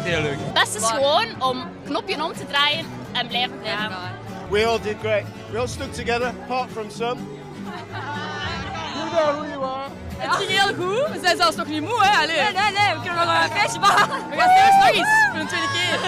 echt heel leuk. Het beste is gewoon om knopje om te draaien en blijven gaan. We all did great. We all stuck together, apart from some. You know who you are. Het ging heel goed. We zijn zelfs nog niet moe, hè? Allee. Nee, we kunnen nog een feestje maken. We gaan straks nog eens voor een tweede keer.